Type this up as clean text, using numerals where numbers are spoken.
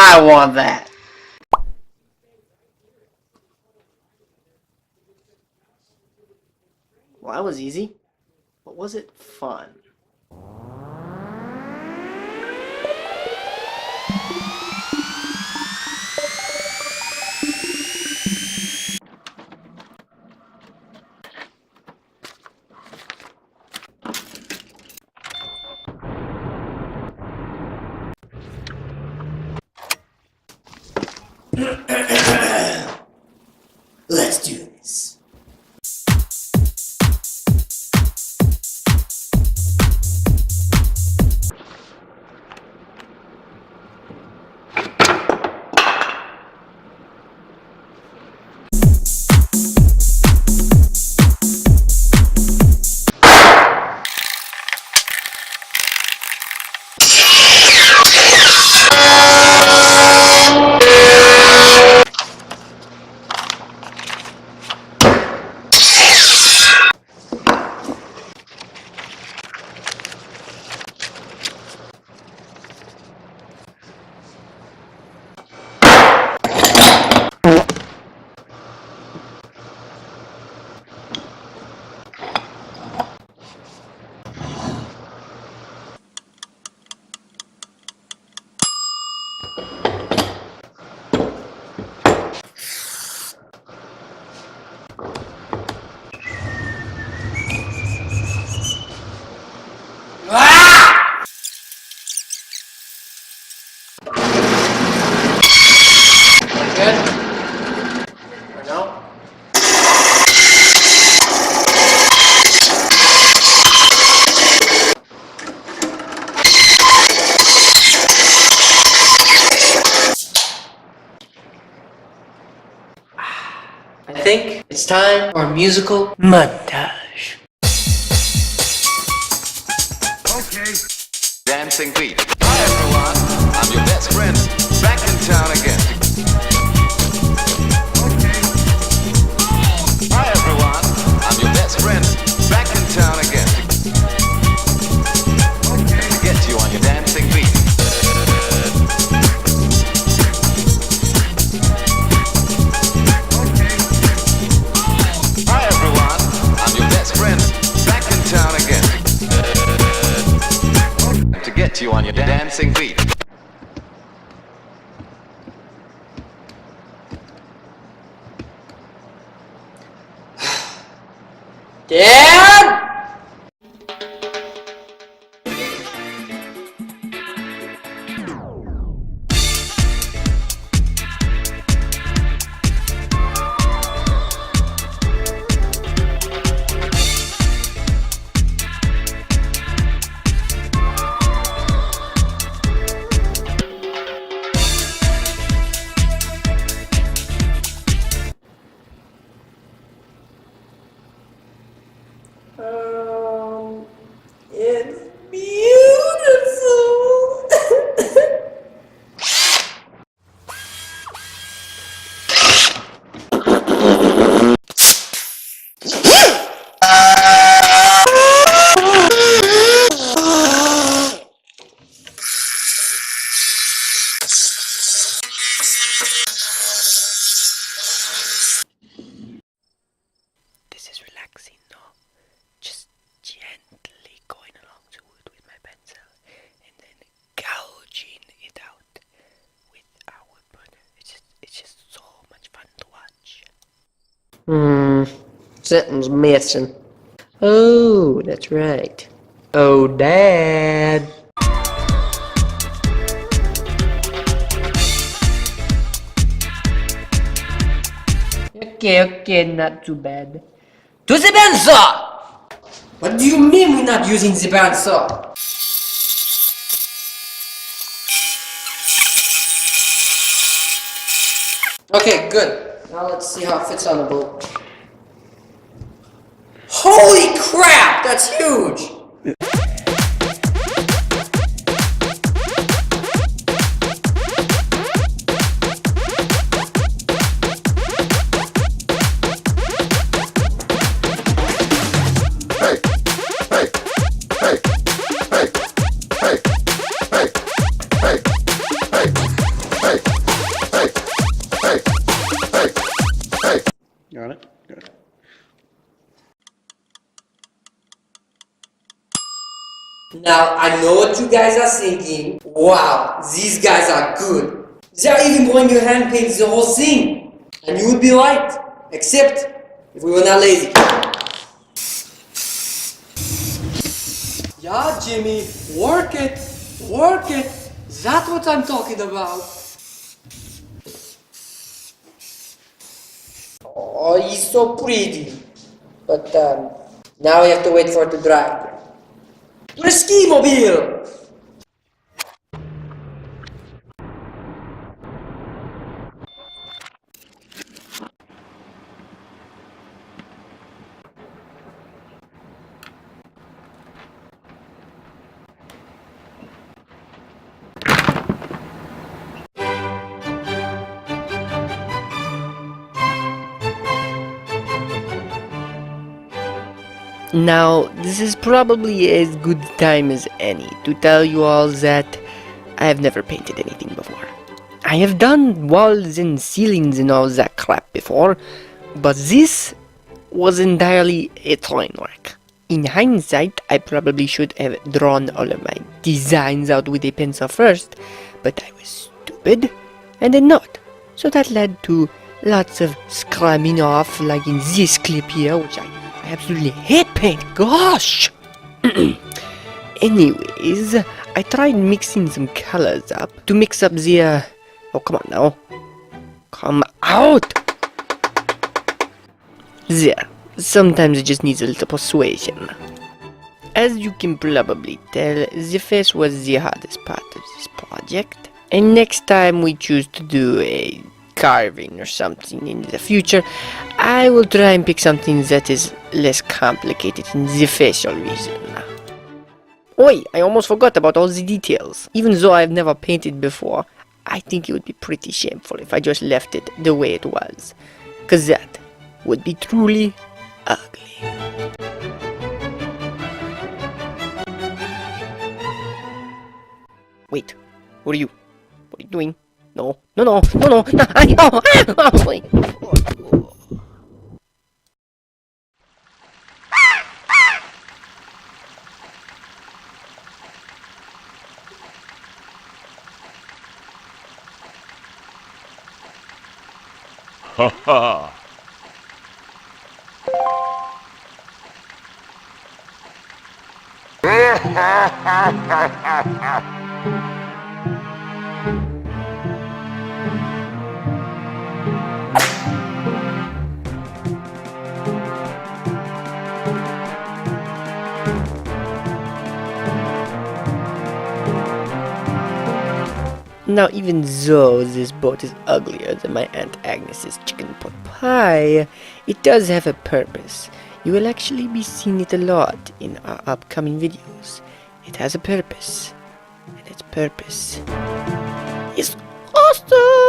I want that. Well, that was easy. But was it fun? Let's do this. Good? Or no? I think it's time for a musical montage. Okay. Dancing beat. Hi everyone, I'm your best friend, back in town again. Okay. Hi everyone, I'm your best friend, back in town again. Okay. To get you on your dancing beat. Okay. Hi everyone, I'm your best friend, back in town again. To get you on your dancing beat. Dad! It's beautiful. This is relaxing, no? Just gently going along the wood with my pencil and then gouging it out with our wood burner. It's just so much fun to watch. Something's missing. Oh, that's right. Oh, Dad. Okay, not too bad. To the bandsaw! What do you mean we're not using the bandsaw? Okay, good. Now let's see how it fits on the boat. Holy crap! That's huge! Got it? Good. Now, I know what you guys are thinking. Wow, these guys are good. They're even going to hand paint the whole thing. And you would be right. Except if we were not lazy. Yeah, Jimmy, work it. Work it. That's what I'm talking about. Oh, he's so pretty. But now we have to wait for it to dry. To the ski mobile! Now, this is probably as good time as any to tell you all that I have never painted anything before. I have done walls and ceilings and all that crap before, but this was entirely a train wreck. In hindsight, I probably should have drawn all of my designs out with a pencil first, but I was stupid and did not. So that led to lots of scrubbing off, like in this clip here, which I absolutely hate paint. Gosh! Anyways, I tried mixing some colors up to mix up the, oh, come on now. Come out! There. Sometimes it just needs a little persuasion. As you can probably tell, the face was the hardest part of this project. And next time we choose to do a carving or something in the future, I will try and pick something that is less complicated in the facial reason. Oi, I almost forgot about all the details. Even though I've never painted before, I think it would be pretty shameful if I just left it the way it was. Cause that would be truly ugly. Wait, what are you doing? No, no, no, no, no, no, wait. Ha ha! Now, even though this boat is uglier than my Aunt Agnes's chicken pot pie, it does have a purpose. You will actually be seeing it a lot in our upcoming videos. It has a purpose, and its purpose is awesome!